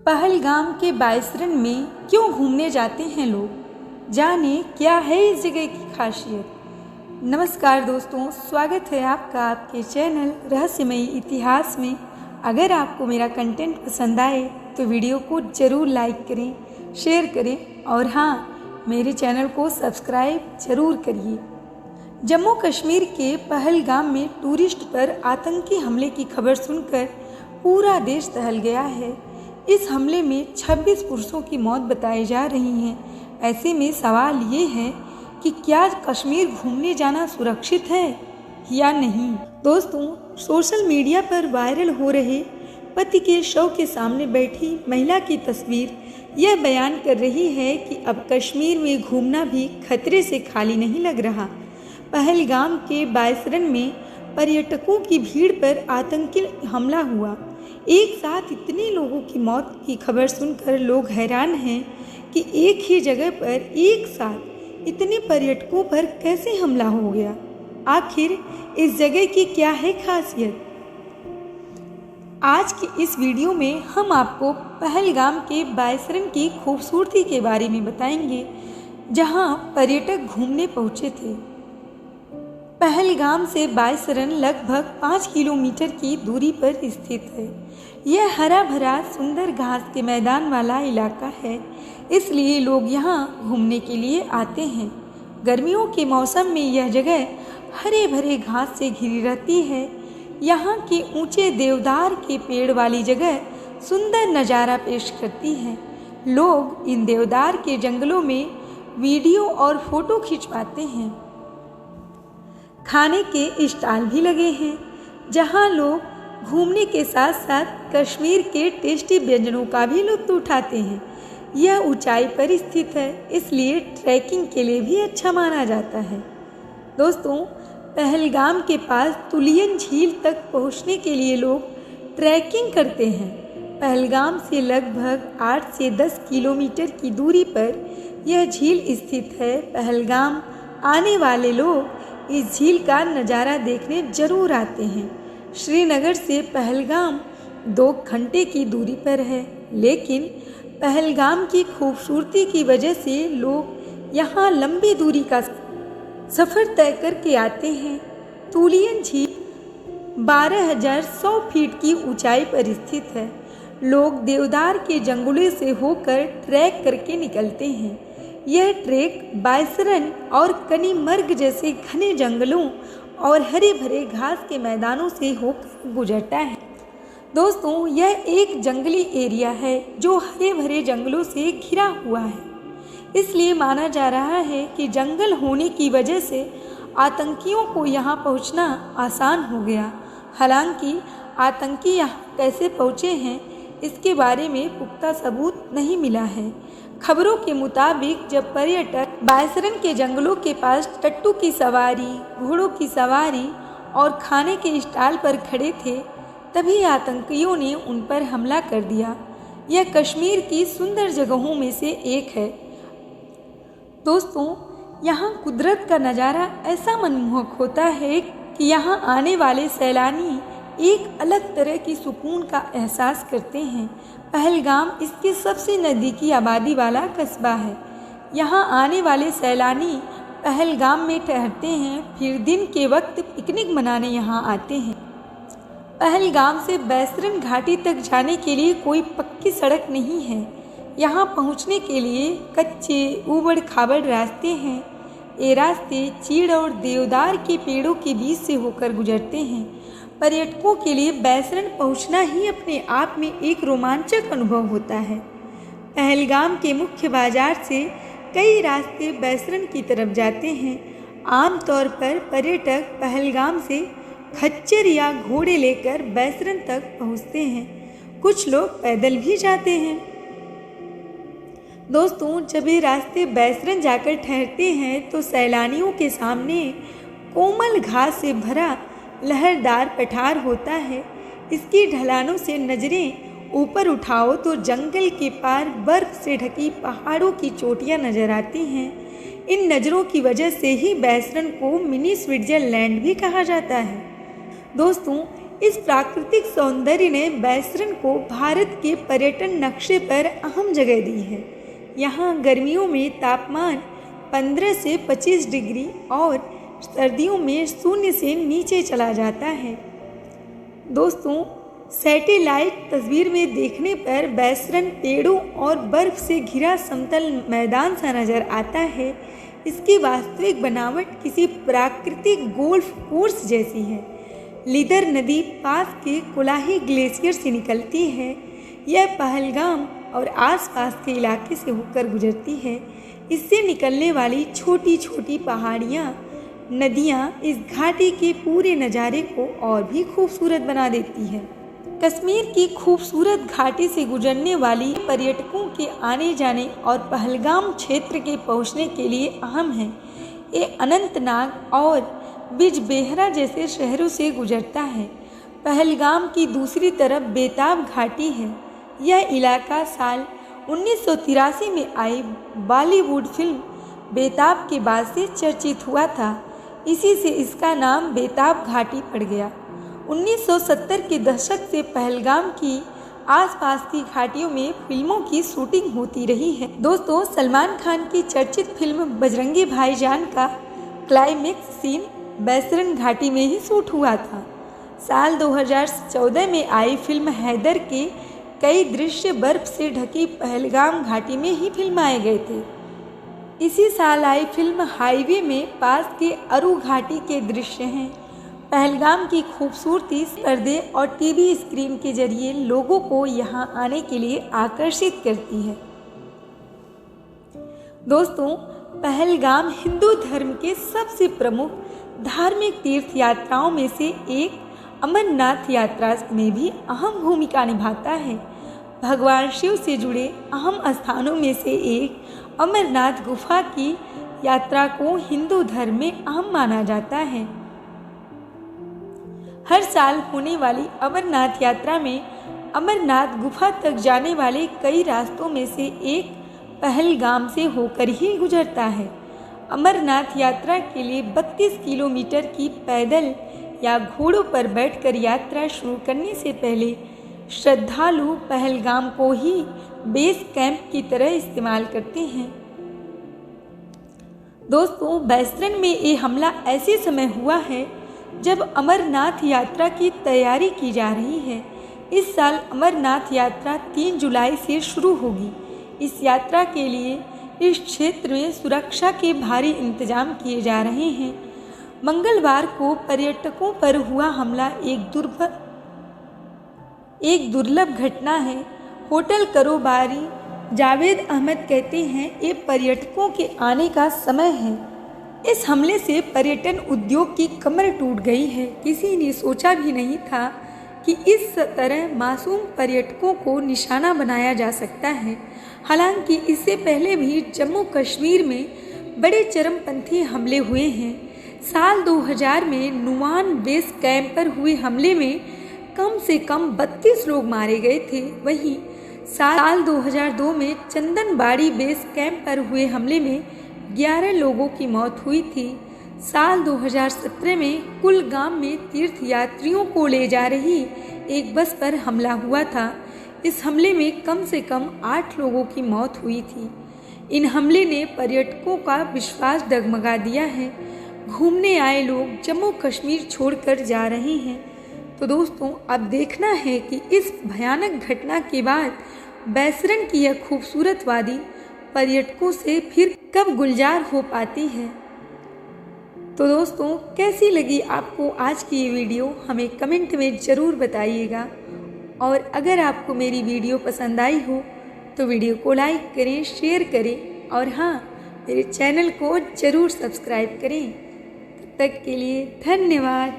पहलगाम के बायसरन में क्यों घूमने जाते हैं लोग, जाने क्या है इस जगह की खासियत। नमस्कार दोस्तों, स्वागत है आपका आपके चैनल रहस्यमयी इतिहास में। अगर आपको मेरा कंटेंट पसंद आए तो वीडियो को ज़रूर लाइक करें, शेयर करें और हाँ, मेरे चैनल को सब्सक्राइब ज़रूर करिए। जम्मू कश्मीर के पहलगाम में टूरिस्ट पर आतंकी हमले की खबर सुनकर पूरा देश दहल गया है। इस हमले में 26 पुरुषों की मौत बताई जा रही है। ऐसे में सवाल ये है कि क्या कश्मीर घूमने जाना सुरक्षित है या नहीं। दोस्तों, सोशल मीडिया पर वायरल हो रहे पति के शव के सामने बैठी महिला की तस्वीर यह बयान कर रही है कि अब कश्मीर में घूमना भी खतरे से खाली नहीं लग रहा। पहलगाम के बायसरन में पर्यटकों की भीड़ पर आतंकी हमला हुआ। एक साथ इतने लोगों की मौत की खबर सुनकर लोग हैरान हैं कि एक ही जगह पर एक साथ इतने पर्यटकों पर कैसे हमला हो गया। आखिर इस जगह की क्या है खासियत। आज की इस वीडियो में हम आपको पहलगाम के बायसरन की खूबसूरती के बारे में बताएंगे, जहां पर्यटक घूमने पहुंचे थे। पहलगाम से बायसरन लगभग 5 किलोमीटर की दूरी पर स्थित है। यह हरा भरा सुंदर घास के मैदान वाला इलाका है, इसलिए लोग यहाँ घूमने के लिए आते हैं। गर्मियों के मौसम में यह जगह हरे भरे घास से घिरी रहती है। यहाँ के ऊंचे देवदार के पेड़ वाली जगह सुंदर नज़ारा पेश करती है। लोग इन देवदार के जंगलों में वीडियो और फोटो खिंचवाते हैं। खाने के स्टॉल भी लगे हैं, जहां लोग घूमने के साथ साथ कश्मीर के टेस्टी व्यंजनों का भी लुत्फ उठाते हैं। यह ऊंचाई पर स्थित है, इसलिए ट्रैकिंग के लिए भी अच्छा माना जाता है। दोस्तों, पहलगाम के पास तुलियन झील तक पहुंचने के लिए लोग ट्रैकिंग करते हैं। पहलगाम से लगभग 8 से 10 किलोमीटर की दूरी पर यह झील स्थित है। पहलगाम आने वाले लोग इस झील का नज़ारा देखने जरूर आते हैं। श्रीनगर से पहलगाम 2 घंटे की दूरी पर है, लेकिन पहलगाम की खूबसूरती की वजह से लोग यहाँ लंबी दूरी का सफ़र तय करके आते हैं। तुलियन झील 12,100 फीट की ऊंचाई पर स्थित है। लोग देवदार के जंगलों से होकर ट्रैक करके निकलते हैं। यह ट्रैक बायसरन और कनीमर्ग जैसे घने जंगलों और हरे भरे घास के मैदानों से होकर गुजरता है। दोस्तों, यह एक जंगली एरिया है जो हरे भरे जंगलों से घिरा हुआ है। इसलिए माना जा रहा है कि जंगल होने की वजह से आतंकियों को यहाँ पहुँचना आसान हो गया। हालांकि आतंकी यहाँ कैसे पहुँचे हैं, इसके बारे में पुख्ता सबूत नहीं मिला है। खबरों के मुताबिक जब पर्यटक बायसरन के जंगलों के पास टट्टू की सवारी, घोड़ों की सवारी और खाने के स्टॉल पर खड़े थे, तभी आतंकियों ने उन पर हमला कर दिया। यह कश्मीर की सुंदर जगहों में से एक है। दोस्तों, यहाँ कुदरत का नज़ारा ऐसा मनमोहक होता है कि यहाँ आने वाले सैलानी एक अलग तरह की सुकून का एहसास करते हैं। पहलगाम इसके सबसे नज़दीकी आबादी वाला कस्बा है। यहाँ आने वाले सैलानी पहलगाम में ठहरते हैं, फिर दिन के वक्त पिकनिक मनाने यहाँ आते हैं। पहलगाम से बायसरन घाटी तक जाने के लिए कोई पक्की सड़क नहीं है। यहाँ पहुँचने के लिए कच्चे ऊबड़ खाबड़ रास्ते हैं। ये रास्ते चीड़ और देवदार के पेड़ों के बीच से होकर गुजरते हैं। पर्यटकों के लिए बायसरन पहुंचना ही अपने आप में एक रोमांचक अनुभव होता है। पहलगाम के मुख्य बाजार से कई रास्ते बायसरन की तरफ जाते हैं। आमतौर पर पर्यटक पहलगाम से खच्चर या घोड़े लेकर बायसरन तक पहुंचते हैं। कुछ लोग पैदल भी जाते हैं। दोस्तों, जब ये रास्ते बायसरन जाकर ठहरते हैं तो सैलानियों के सामने कोमल घास से भरा लहरदार पठार होता है। इसकी ढलानों से नज़रें ऊपर उठाओ तो जंगल के पार बर्फ से ढकी पहाड़ों की चोटियां नजर आती हैं। इन नज़रों की वजह से ही बायसरन को मिनी स्विट्जरलैंड भी कहा जाता है। दोस्तों, इस प्राकृतिक सौंदर्य ने बैसरन को भारत के पर्यटन नक्शे पर अहम जगह दी है। यहाँ गर्मियों में तापमान 15 से 25 डिग्री और सर्दियों में 0 से नीचे चला जाता है। दोस्तों, सैटेलाइट तस्वीर में देखने पर बैसरन पेड़ों और बर्फ से घिरा समतल मैदान सा नजर आता है। इसकी वास्तविक बनावट किसी प्राकृतिक गोल्फ कोर्स जैसी है। लीदर नदी पास के कोलाही ग्लेशियर से निकलती है। यह पहलगाम और आसपास के इलाके से होकर गुजरती है। इससे निकलने वाली छोटी छोटी पहाड़ियाँ, नदियाँ इस घाटी के पूरे नज़ारे को और भी खूबसूरत बना देती है। कश्मीर की खूबसूरत घाटी से गुजरने वाली पर्यटकों के आने जाने और पहलगाम क्षेत्र के पहुंचने के लिए अहम है। ये अनंतनाग और बिजबेहरा जैसे शहरों से गुजरता है। पहलगाम की दूसरी तरफ बेताब घाटी है। यह इलाका साल 1983 में आई बॉलीवुड फिल्म बेताब के बाद से चर्चित हुआ था। इसी से इसका नाम बेताब घाटी पड़ गया। 1970 के दशक से पहलगाम की आसपास की घाटियों में फिल्मों की शूटिंग होती रही है। दोस्तों, सलमान खान की चर्चित फिल्म बजरंगी भाईजान का क्लाइमेक्स सीन बैसरन घाटी में ही शूट हुआ था। साल 2014 में आई फिल्म हैदर के कई दृश्य बर्फ से ढकी पहलगाम घाटी में ही फिल्माए गए थे। इसी साल आई फिल्म हाईवे में पास के अरू घाटी के दृश्य हैं। पहलगाम की खूबसूरती पर्दे और टीवी स्क्रीन के जरिए लोगों को यहाँ आने के लिए आकर्षित करती है। दोस्तों, पहलगाम हिंदू धर्म के सबसे प्रमुख धार्मिक तीर्थ यात्राओं में से एक अमरनाथ यात्रा में भी अहम भूमिका निभाता है। भगवान शिव से जुड़े अहम स्थानों में से एक अमरनाथ गुफा की यात्रा को हिंदू धर्म में अहम माना जाता है। हर साल होने वाली अमरनाथ यात्रा में अमरनाथ गुफा तक जाने वाले कई रास्तों में से एक पहलगाम से होकर ही गुजरता है। अमरनाथ यात्रा के लिए 32 किलोमीटर की पैदल या घोड़ों पर बैठकर यात्रा शुरू करने से पहले श्रद्धालु पहलगाम को ही बेस कैंप की तरह इस्तेमाल करते हैं। दोस्तों, बैसरन में ये हमला ऐसे समय हुआ है जब अमरनाथ यात्रा की तैयारी की जा रही है। इस साल अमरनाथ यात्रा 3 जुलाई से शुरू होगी। इस यात्रा के लिए इस क्षेत्र में सुरक्षा के भारी इंतजाम किए जा रहे हैं। मंगलवार को पर्यटकों पर हुआ हमला एक दुर्लभ घटना है। होटल कारोबारी जावेद अहमद कहते हैं, ये पर्यटकों के आने का समय है। इस हमले से पर्यटन उद्योग की कमर टूट गई है। किसी ने सोचा भी नहीं था कि इस तरह मासूम पर्यटकों को निशाना बनाया जा सकता है। हालांकि इससे पहले भी जम्मू कश्मीर में बड़े चरमपंथी हमले हुए हैं। साल 2000 में नुआन बेस कैंप पर हुए हमले में कम से कम 32 लोग मारे गए थे। वहीं साल 2002 में चंदनबाड़ी बेस कैंप पर हुए हमले में 11 लोगों की मौत हुई थी। साल 2017 में कुलगाम में तीर्थ यात्रियों को ले जा रही एक बस पर हमला हुआ था। इस हमले में कम से कम 8 लोगों की मौत हुई थी। इन हमले ने पर्यटकों का विश्वास डगमगा दिया है। घूमने आए लोग जम्मू कश्मीर छोड़कर जा रहे हैं। तो दोस्तों, अब देखना है कि इस भयानक घटना के बाद बैसरन की यह खूबसूरत वादी पर्यटकों से फिर कब गुलजार हो पाती है। तो दोस्तों, कैसी लगी आपको आज की ये वीडियो, हमें कमेंट में ज़रूर बताइएगा। और अगर आपको मेरी वीडियो पसंद आई हो तो वीडियो को लाइक करें, शेयर करें और हाँ, मेरे चैनल को ज़रूर सब्सक्राइब करें। तब तक के लिए धन्यवाद।